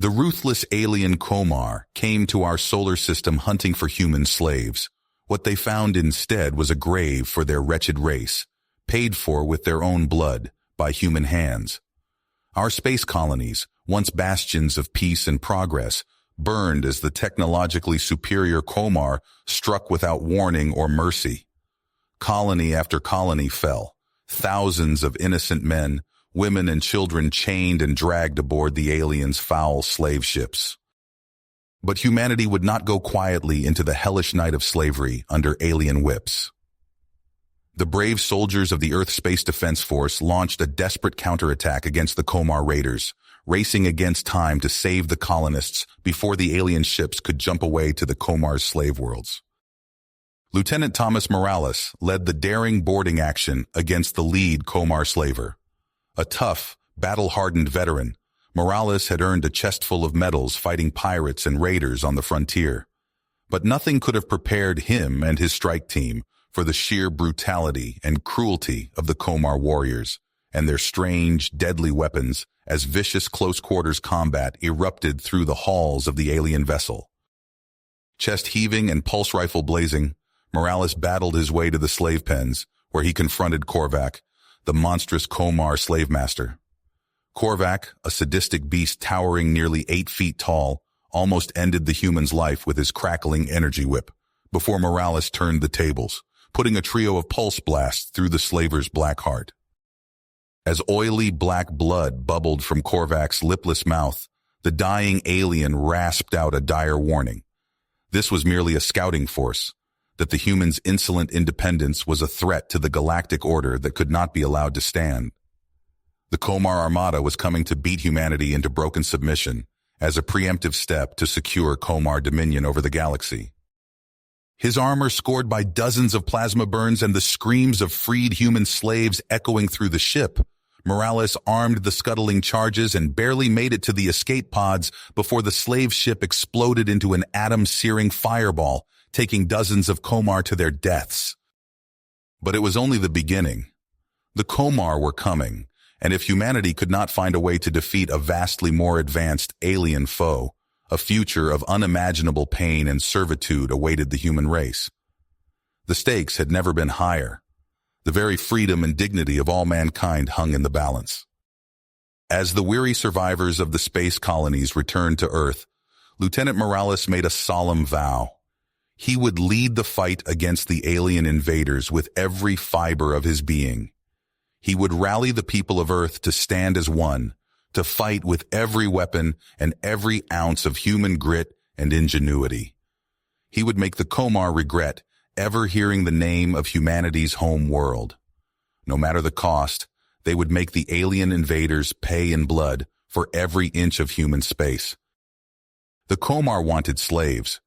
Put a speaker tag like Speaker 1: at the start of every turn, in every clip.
Speaker 1: The ruthless alien Komar came to our solar system hunting for human slaves. What they found instead was a grave for their wretched race, paid for with their own blood by human hands. Our space colonies, once bastions of peace and progress, burned as the technologically superior Komar struck without warning or mercy. Colony after colony fell. Thousands of innocent men, women and children chained and dragged aboard the aliens' foul slave ships. But humanity would not go quietly into the hellish night of slavery under alien whips. The brave soldiers of the Earth Space Defense Force launched a desperate counterattack against the Komar raiders, racing against time to save the colonists before the alien ships could jump away to the Komar's slave worlds. Lieutenant Thomas Morales led the daring boarding action against the lead Komar slaver. A tough, battle-hardened veteran, Morales had earned a chest full of medals fighting pirates and raiders on the frontier. But nothing could have prepared him and his strike team for the sheer brutality and cruelty of the Komar warriors and their strange, deadly weapons as vicious close-quarters combat erupted through the halls of the alien vessel. Chest heaving and pulse rifle blazing, Morales battled his way to the slave pens, where he confronted Korvac, the monstrous Komar slave master. Korvac, a sadistic beast towering nearly 8 feet tall, almost ended the human's life with his crackling energy whip, before Morales turned the tables, putting a trio of pulse blasts through the slaver's black heart. As oily black blood bubbled from Korvac's lipless mouth, the dying alien rasped out a dire warning. This was merely a scouting force, that the humans' insolent independence was a threat to the galactic order that could not be allowed to stand. The Komar Armada was coming to beat humanity into broken submission as a preemptive step to secure Komar dominion over the galaxy. His armor scored by dozens of plasma burns and the screams of freed human slaves echoing through the ship, Morales armed the scuttling charges and barely made it to the escape pods before the slave ship exploded into an atom-searing fireball, taking dozens of Komar to their deaths. But it was only the beginning. The Komar were coming, and if humanity could not find a way to defeat a vastly more advanced alien foe, a future of unimaginable pain and servitude awaited the human race. The stakes had never been higher. The very freedom and dignity of all mankind hung in the balance. As the weary survivors of the space colonies returned to Earth, Lieutenant Morales made a solemn vow. He would lead the fight against the alien invaders with every fiber of his being. He would rally the people of Earth to stand as one, to fight with every weapon and every ounce of human grit and ingenuity. He would make the Komar regret ever hearing the name of humanity's home world. No matter the cost, they would make the alien invaders pay in blood for every inch of human space. The Komar wanted slaves,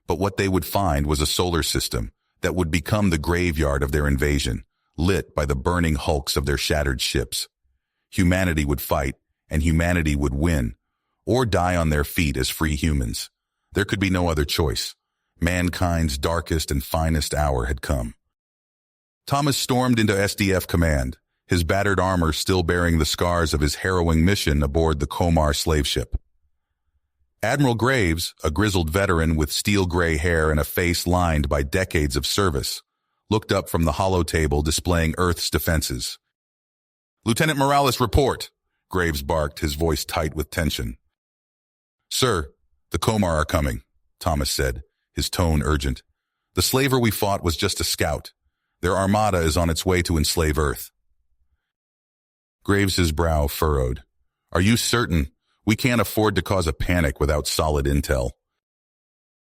Speaker 1: but what they would find was a solar system that would become the graveyard of their invasion, lit by the burning hulks of their shattered ships. Humanity would fight, and humanity would win, or die on their feet as free humans. There could be no other choice. Mankind's darkest and finest hour had come. Thomas stormed into SDF command, his battered armor still bearing the scars of his harrowing mission aboard the Komar slave ship. Admiral Graves, a grizzled veteran with steel-gray hair and a face lined by decades of service, looked up from the holotable displaying Earth's defenses. "Lieutenant Morales, report," Graves barked, his voice tight with tension. "Sir, the Komar are coming," Thomas said, his tone urgent. "The slaver we fought was just a scout. Their armada is on its way to enslave Earth." Graves's brow furrowed. "Are you certain? We can't afford to cause a panic without solid intel."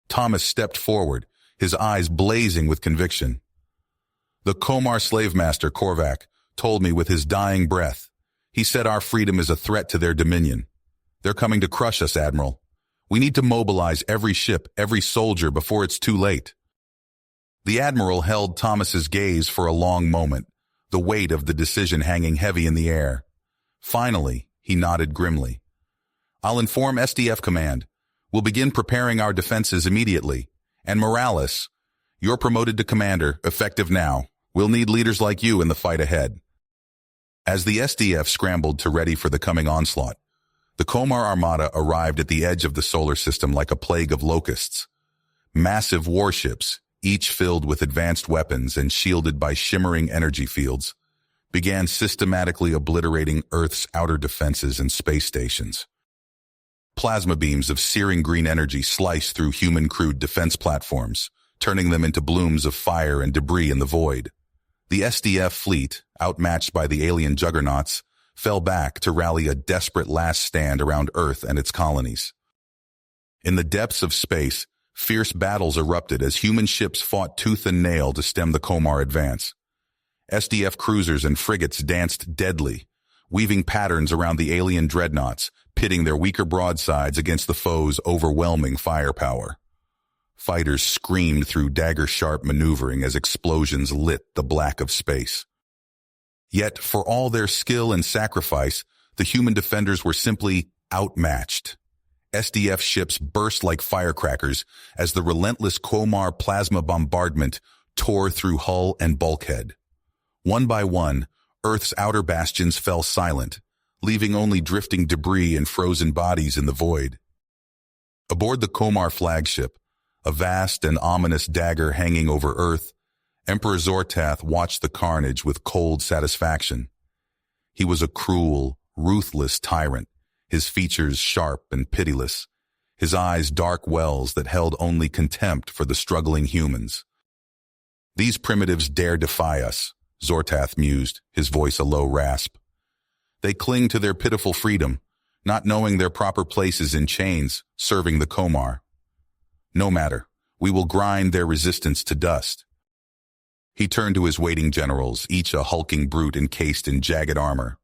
Speaker 1: Thomas stepped forward, his eyes blazing with conviction. "The Komar slave master, Korvac, told me with his dying breath. He said our freedom is a threat to their dominion. They're coming to crush us, Admiral. We need to mobilize every ship, every soldier before it's too late." The Admiral held Thomas's gaze for a long moment, the weight of the decision hanging heavy in the air. Finally, he nodded grimly. "I'll inform SDF Command. We'll begin preparing our defenses immediately. And Morales, you're promoted to commander, effective now. We'll need leaders like you in the fight ahead." As the SDF scrambled to ready for the coming onslaught, The Komar Armada arrived at the edge of the solar system like a plague of locusts. Massive warships, each filled with advanced weapons and shielded by shimmering energy fields, began systematically obliterating Earth's outer defenses and space stations. Plasma beams of searing green energy sliced through human-crewed defense platforms, turning them into blooms of fire and debris in the void. The SDF fleet, outmatched by the alien juggernauts, fell back to rally a desperate last stand around Earth and its colonies. In the depths of space, fierce battles erupted as human ships fought tooth and nail to stem the Komar advance. SDF cruisers and frigates danced deadly, weaving patterns around the alien dreadnoughts, pitting their weaker broadsides against the foe's overwhelming firepower. Fighters screamed through dagger-sharp maneuvering as explosions lit the black of space. Yet, for all their skill and sacrifice, the human defenders were simply outmatched. SDF ships burst like firecrackers as the relentless Komar plasma bombardment tore through hull and bulkhead. One by one, Earth's outer bastions fell silent, leaving only drifting debris and frozen bodies in the void. Aboard the Komar flagship, a vast and ominous dagger hanging over Earth, Emperor Zortath watched the carnage with cold satisfaction. He was a cruel, ruthless tyrant, his features sharp and pitiless, his eyes dark wells that held only contempt for the struggling humans. "These primitives dare defy us," Zortath mused, his voice a low rasp. "They cling to their pitiful freedom, not knowing their proper places in chains, serving the Komar. No matter, we will grind their resistance to dust." He turned to his waiting generals, each a hulking brute encased in jagged armor.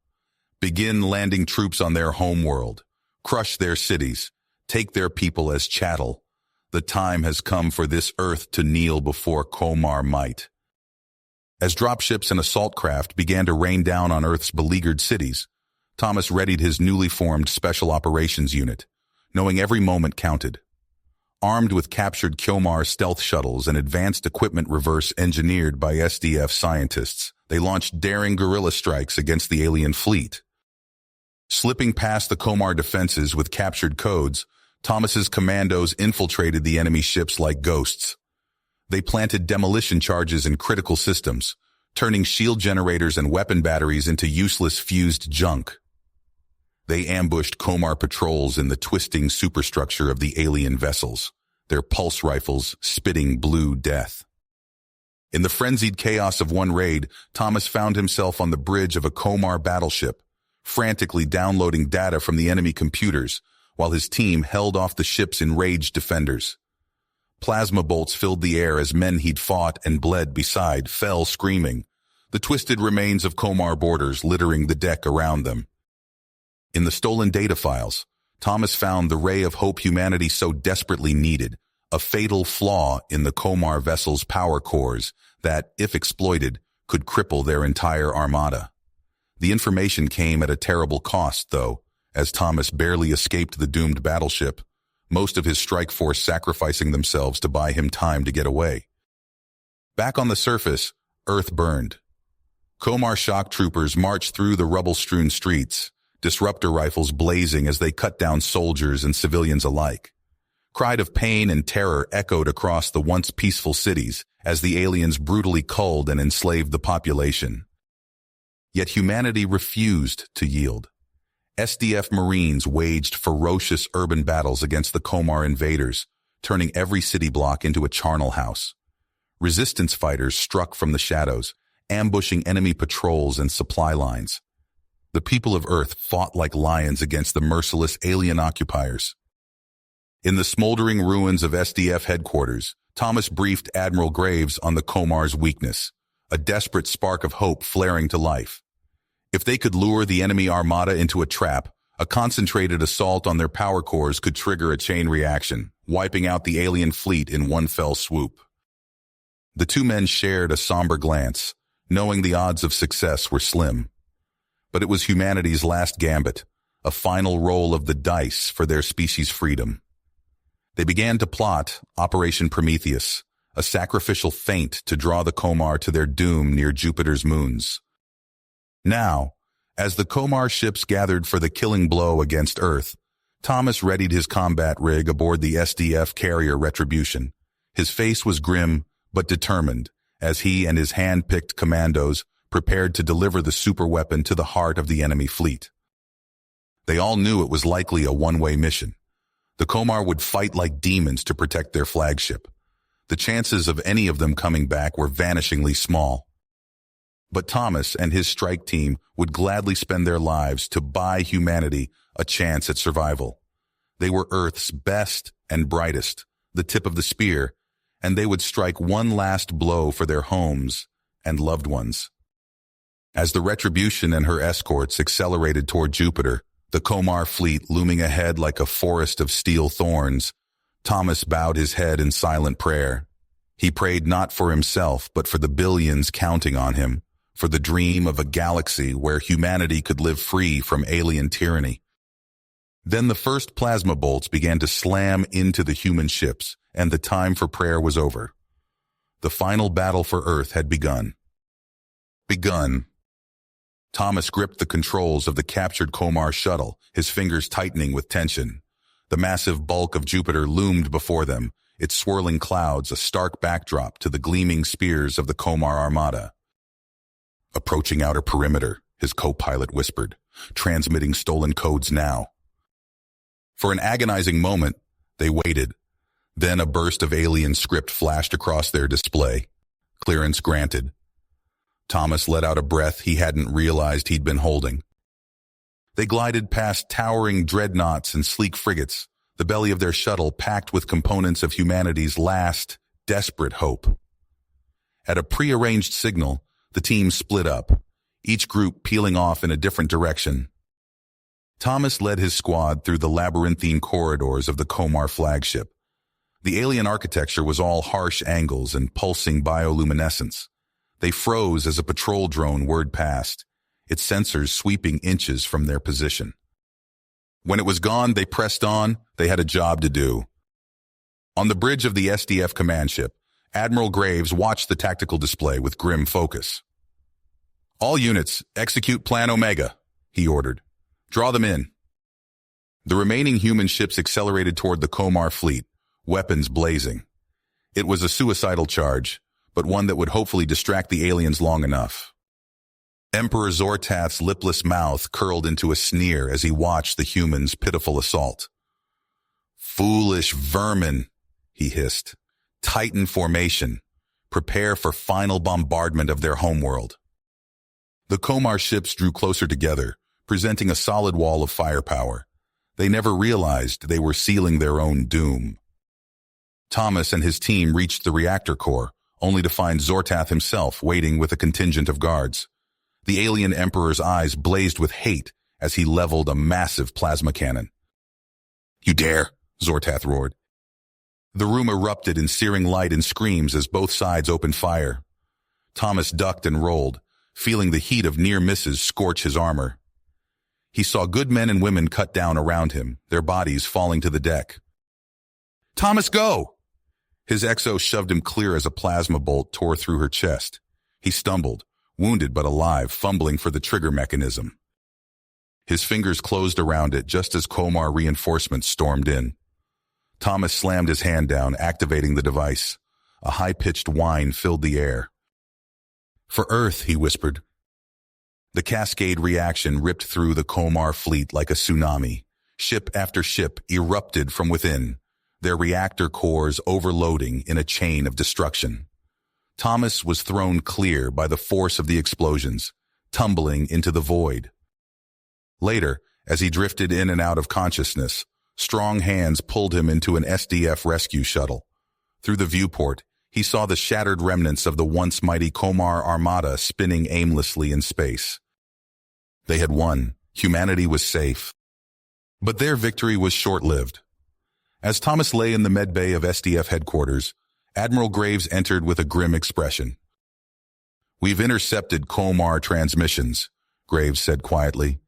Speaker 1: "Begin landing troops on their homeworld. Crush their cities. Take their people as chattel. The time has come for this Earth to kneel before Komar might." As dropships and assault craft began to rain down on Earth's beleaguered cities, Thomas readied his newly formed Special Operations Unit, knowing every moment counted. Armed with captured Komar stealth shuttles and advanced equipment reverse-engineered by SDF scientists, they launched daring guerrilla strikes against the alien fleet. Slipping past the Komar defenses with captured codes, Thomas's commandos infiltrated the enemy ships like ghosts. They planted demolition charges in critical systems, turning shield generators and weapon batteries into useless fused junk. They ambushed Komar patrols in the twisting superstructure of the alien vessels, their pulse rifles spitting blue death. In the frenzied chaos of one raid, Thomas found himself on the bridge of a Komar battleship, frantically downloading data from the enemy computers, while his team held off the ship's enraged defenders. Plasma bolts filled the air as men he'd fought and bled beside fell screaming, the twisted remains of Komar boarders littering the deck around them. In the stolen data files, Thomas found the ray of hope humanity so desperately needed, a fatal flaw in the Komar vessel's power cores that, if exploited, could cripple their entire armada. The information came at a terrible cost, though, as Thomas barely escaped the doomed battleship, most of his strike force sacrificing themselves to buy him time to get away. Back on the surface, Earth burned. Komar shock troopers marched through the rubble-strewn streets, disruptor rifles blazing as they cut down soldiers and civilians alike. Cries of pain and terror echoed across the once peaceful cities as the aliens brutally culled and enslaved the population. Yet humanity refused to yield. SDF Marines waged ferocious urban battles against the Komar invaders, turning every city block into a charnel house. Resistance fighters struck from the shadows, ambushing enemy patrols and supply lines. The people of Earth fought like lions against the merciless alien occupiers. In the smoldering ruins of SDF headquarters, Thomas briefed Admiral Graves on the Komar's weakness, a desperate spark of hope flaring to life. If they could lure the enemy armada into a trap, a concentrated assault on their power cores could trigger a chain reaction, wiping out the alien fleet in one fell swoop. The two men shared a somber glance, knowing the odds of success were slim. But it was humanity's last gambit, a final roll of the dice for their species' freedom. They began to plot Operation Prometheus, a sacrificial feint to draw the Komar to their doom near Jupiter's moons. Now, As the Komar ships gathered for the killing blow against Earth, Thomas readied his combat rig aboard the SDF carrier Retribution. His face was grim but determined as he and his hand-picked commandos prepared to deliver the superweapon to the heart of the enemy fleet. They all knew it was likely a one-way mission. The Komar would fight like demons to protect their flagship. The chances of any of them coming back were vanishingly small. But Thomas and his strike team would gladly spend their lives to buy humanity a chance at survival. They were Earth's best and brightest, the tip of the spear, and they would strike one last blow for their homes and loved ones. As the Retribution and her escorts accelerated toward Jupiter, the Komar fleet looming ahead like a forest of steel thorns, Thomas bowed his head in silent prayer. He prayed not for himself, but for the billions counting on him, for the dream of a galaxy where humanity could live free from alien tyranny. Then the first plasma bolts began to slam into the human ships, and the time for prayer was over. The final battle for Earth had begun. Thomas gripped the controls of the captured Komar shuttle, his fingers tightening with tension. The massive bulk of Jupiter loomed before them, its swirling clouds a stark backdrop to the gleaming spears of the Komar armada. "Approaching outer perimeter," his co-pilot whispered, transmitting stolen codes now. For an agonizing moment, they waited. Then a burst of alien script flashed across their display. Clearance granted. Thomas let out a breath he hadn't realized he'd been holding. They glided past towering dreadnoughts and sleek frigates, the belly of their shuttle packed with components of humanity's last, desperate hope. At a prearranged signal, the team split up, each group peeling off in a different direction. Thomas led his squad through the labyrinthine corridors of the Komar flagship. The alien architecture was all harsh angles and pulsing bioluminescence. They froze as a patrol drone whirred past, its sensors sweeping inches from their position. When it was gone, they pressed on. They had a job to do. On the bridge of the SDF command ship, Admiral Graves watched the tactical display with grim focus. "All units, execute Plan Omega," he ordered. "Draw them in." The remaining human ships accelerated toward the Komar fleet, weapons blazing. It was a suicidal charge, but one that would hopefully distract the aliens long enough. Emperor Zortath's lipless mouth curled into a sneer as he watched the humans' pitiful assault. "Foolish vermin," he hissed. "Titan formation. Prepare for final bombardment of their homeworld." The Komar ships drew closer together, presenting a solid wall of firepower. They never realized they were sealing their own doom. Thomas and his team reached the reactor core, only to find Zortath himself waiting with a contingent of guards. The alien emperor's eyes blazed with hate as he leveled a massive plasma cannon. "You dare!" Zortath roared. The room erupted in searing light and screams as both sides opened fire. Thomas ducked and rolled, feeling the heat of near misses scorch his armor. He saw good men and women cut down around him, their bodies falling to the deck. "Thomas, go!" His exo shoved him clear as a plasma bolt tore through her chest. He stumbled, wounded but alive, fumbling for the trigger mechanism. His fingers closed around it just as Komar reinforcements stormed in. Thomas slammed his hand down, activating the device. A high-pitched whine filled the air. "For Earth," he whispered. The cascade reaction ripped through the Komar fleet like a tsunami. Ship after ship erupted from within, their reactor cores overloading in a chain of destruction. Thomas was thrown clear by the force of the explosions, tumbling into the void. Later, as he drifted in and out of consciousness, strong hands pulled him into an SDF rescue shuttle. Through the viewport, he saw the shattered remnants of the once mighty Komar armada spinning aimlessly in space. They had won. Humanity was safe. But their victory was short-lived. As Thomas lay in the medbay of SDF headquarters, Admiral Graves entered with a grim expression. "We've intercepted Komar transmissions," Graves said quietly.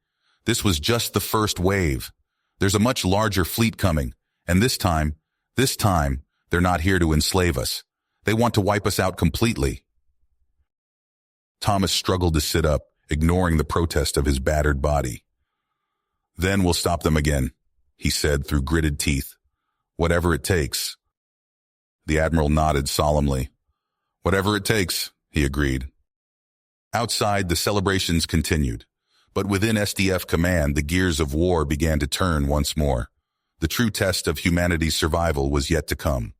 Speaker 1: "This was just the first wave. There's a much larger fleet coming, and this time, they're not here to enslave us. They want to wipe us out completely." Thomas struggled to sit up, ignoring the protest of his battered body. "Then we'll stop them again," he said through gritted teeth. "Whatever it takes." The Admiral nodded solemnly. "Whatever it takes," he agreed. Outside, the celebrations continued. But within SDF command, the gears of war began to turn once more. The true test of humanity's survival was yet to come.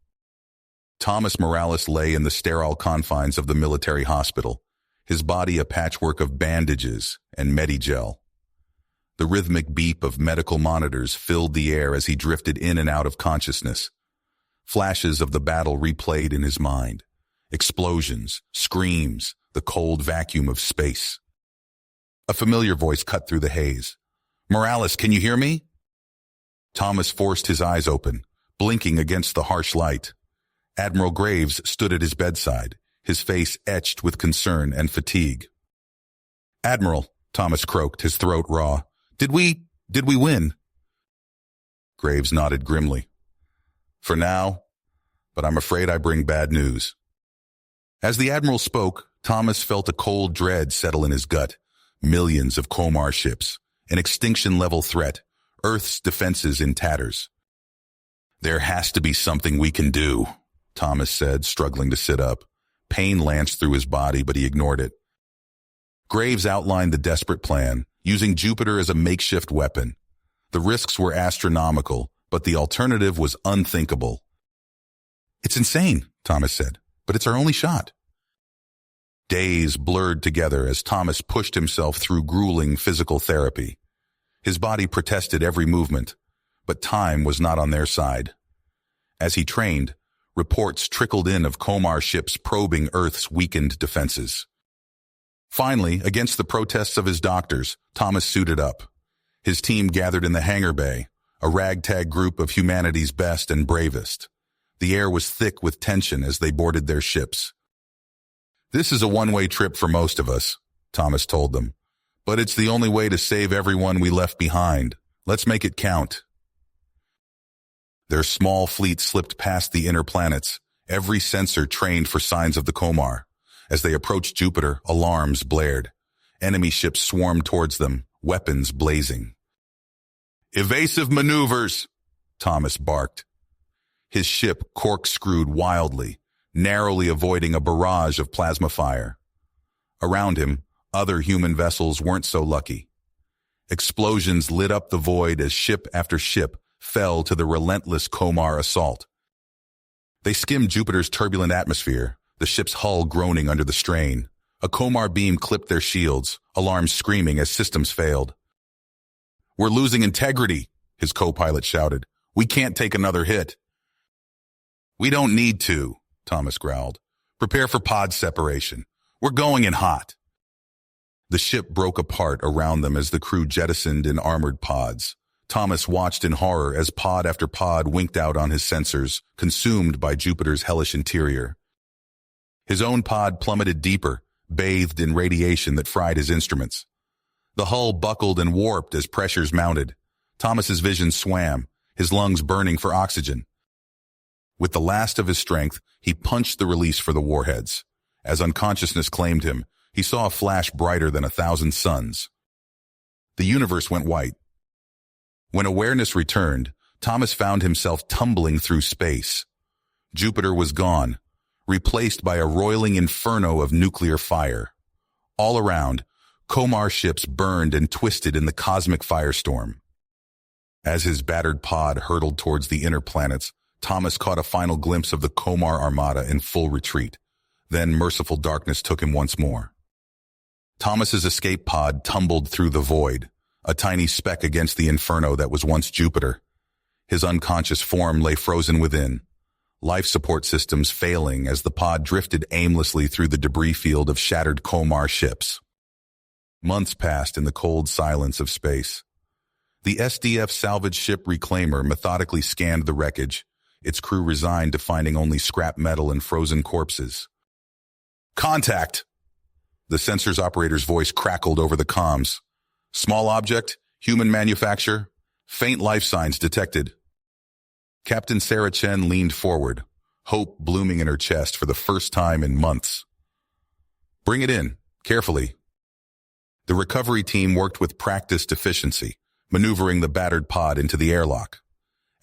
Speaker 1: Thomas Morales lay in the sterile confines of the military hospital, his body a patchwork of bandages and Medigel. The rhythmic beep of medical monitors filled the air as he drifted in and out of consciousness. Flashes of the battle replayed in his mind. Explosions, screams, the cold vacuum of space. A familiar voice cut through the haze. "Morales, can you hear me?" Thomas forced his eyes open, blinking against the harsh light. Admiral Graves stood at his bedside, his face etched with concern and fatigue. "Admiral," Thomas croaked, his throat raw, Did we win?" Graves nodded grimly. "For now, but I'm afraid I bring bad news." As the Admiral spoke, Thomas felt a cold dread settle in his gut. Millions of Komar ships, an extinction-level threat, Earth's defenses in tatters. "There has to be something we can do," Thomas said, struggling to sit up. Pain lanced through his body, but he ignored it. Graves outlined the desperate plan, using Jupiter as a makeshift weapon. The risks were astronomical, but the alternative was unthinkable. "It's insane," Thomas said, "but it's our only shot." Days blurred together as Thomas pushed himself through grueling physical therapy. His body protested every movement, but time was not on their side. As he trained, reports trickled in of Komar ships probing Earth's weakened defenses. Finally, against the protests of his doctors, Thomas suited up. His team gathered in the hangar bay, a ragtag group of humanity's best and bravest. The air was thick with tension as they boarded their ships. "This is a one-way trip for most of us," Thomas told them. "But it's the only way to save everyone we left behind. Let's make it count." Their small fleet slipped past the inner planets, every sensor trained for signs of the Komar. As they approached Jupiter, alarms blared. Enemy ships swarmed towards them, weapons blazing. "Evasive maneuvers," Thomas barked. His ship corkscrewed wildly, narrowly avoiding a barrage of plasma fire. Around him, other human vessels weren't so lucky. Explosions lit up the void as ship after ship fell to the relentless Komar assault. They skimmed Jupiter's turbulent atmosphere, the ship's hull groaning under the strain. A Komar beam clipped their shields, alarms screaming as systems failed. "We're losing integrity," his co-pilot shouted. "We can't take another hit." "We don't need to," Thomas growled. "Prepare for pod separation. We're going in hot." The ship broke apart around them as the crew jettisoned in armored pods. Thomas watched in horror as pod after pod winked out on his sensors, consumed by Jupiter's hellish interior. His own pod plummeted deeper, bathed in radiation that fried his instruments. The hull buckled and warped as pressures mounted. Thomas's vision swam, his lungs burning for oxygen. With the last of his strength, he punched the release for the warheads. As unconsciousness claimed him, he saw a flash brighter than 1,000 suns. The universe went white. When awareness returned, Thomas found himself tumbling through space. Jupiter was gone, replaced by a roiling inferno of nuclear fire. All around, Komar ships burned and twisted in the cosmic firestorm. As his battered pod hurtled towards the inner planets, Thomas caught a final glimpse of the Komar armada in full retreat. Then merciful darkness took him once more. Thomas's escape pod tumbled through the void, a tiny speck against the inferno that was once Jupiter. His unconscious form lay frozen within, life support systems failing as the pod drifted aimlessly through the debris field of shattered Komar ships. Months passed in the cold silence of space. The SDF salvage ship Reclaimer methodically scanned the wreckage, its crew resigned to finding only scrap metal and frozen corpses. "Contact!" The sensor's operator's voice crackled over the comms. "Small object, human manufacture, faint life signs detected." Captain Sarah Chen leaned forward, hope blooming in her chest for the first time in months. "Bring it in, carefully." The recovery team worked with practiced efficiency, maneuvering the battered pod into the airlock.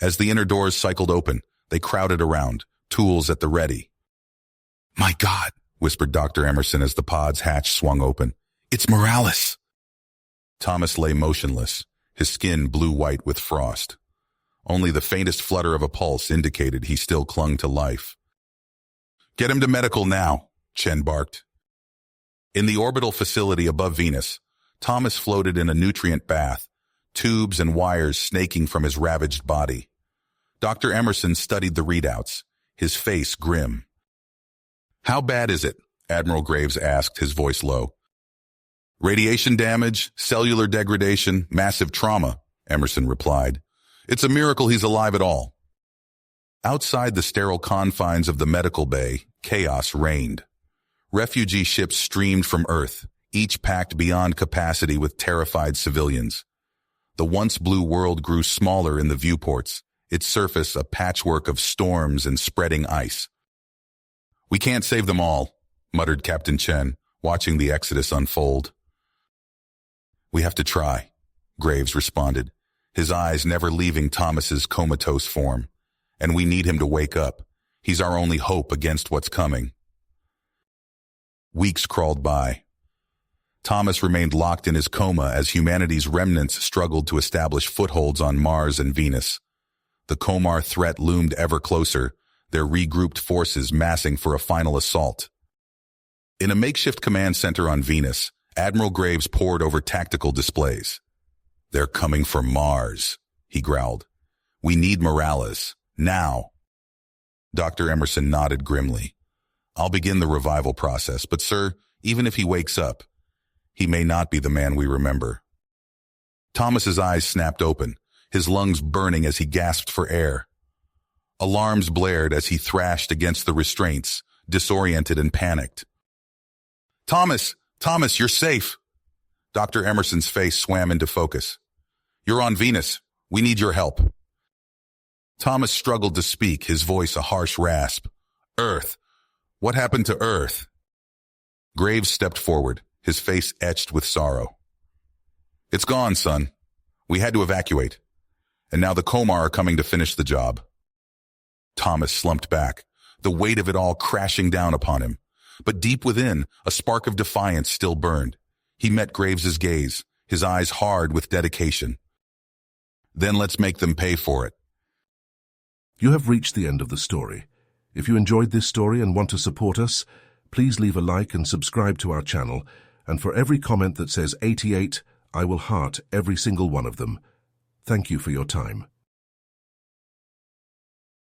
Speaker 1: As the inner doors cycled open, they crowded around, tools at the ready. "My God," whispered Dr. Emerson as the pod's hatch swung open. "It's Morales." Thomas lay motionless, his skin blue-white with frost. Only the faintest flutter of a pulse indicated he still clung to life. "Get him to medical now," Chen barked. In the orbital facility above Venus, Thomas floated in a nutrient bath, tubes and wires snaking from his ravaged body. Dr. Emerson studied the readouts, his face grim. "How bad is it?" Admiral Graves asked, his voice low. "Radiation damage, cellular degradation, massive trauma," Emerson replied. "It's a miracle he's alive at all." Outside the sterile confines of the medical bay, chaos reigned. Refugee ships streamed from Earth, each packed beyond capacity with terrified civilians. The once blue world grew smaller in the viewports, its surface a patchwork of storms and spreading ice. "We can't save them all," muttered Captain Chen, watching the exodus unfold. "We have to try," Graves responded, his eyes never leaving Thomas's comatose form. "And we need him to wake up. He's our only hope against what's coming." Weeks crawled by. Thomas remained locked in his coma as humanity's remnants struggled to establish footholds on Mars and Venus. The Komar threat loomed ever closer, their regrouped forces massing for a final assault. In a makeshift command center on Venus, Admiral Graves pored over tactical displays. "They're coming for Mars," he growled. "We need Morales, now." Dr. Emerson nodded grimly. "I'll begin the revival process, but sir, even if he wakes up, he may not be the man we remember." Thomas's eyes snapped open, his lungs burning as he gasped for air. Alarms blared as he thrashed against the restraints, disoriented and panicked. Thomas, you're safe." Dr. Emerson's face swam into focus. "You're on Venus. We need your help." Thomas struggled to speak, his voice a harsh rasp. "Earth. What happened to Earth?" Graves stepped forward, his face etched with sorrow. "It's gone, son. We had to evacuate. And now the Komar are coming to finish the job." Thomas slumped back, the weight of it all crashing down upon him. But deep within, a spark of defiance still burned. He met Graves's gaze, his eyes hard with dedication. "Then let's make them pay for it."
Speaker 2: You have reached the end of the story. If you enjoyed this story and want to support us, please leave a like and subscribe to our channel. And for every comment that says 88, I will heart every single one of them. Thank you for your time.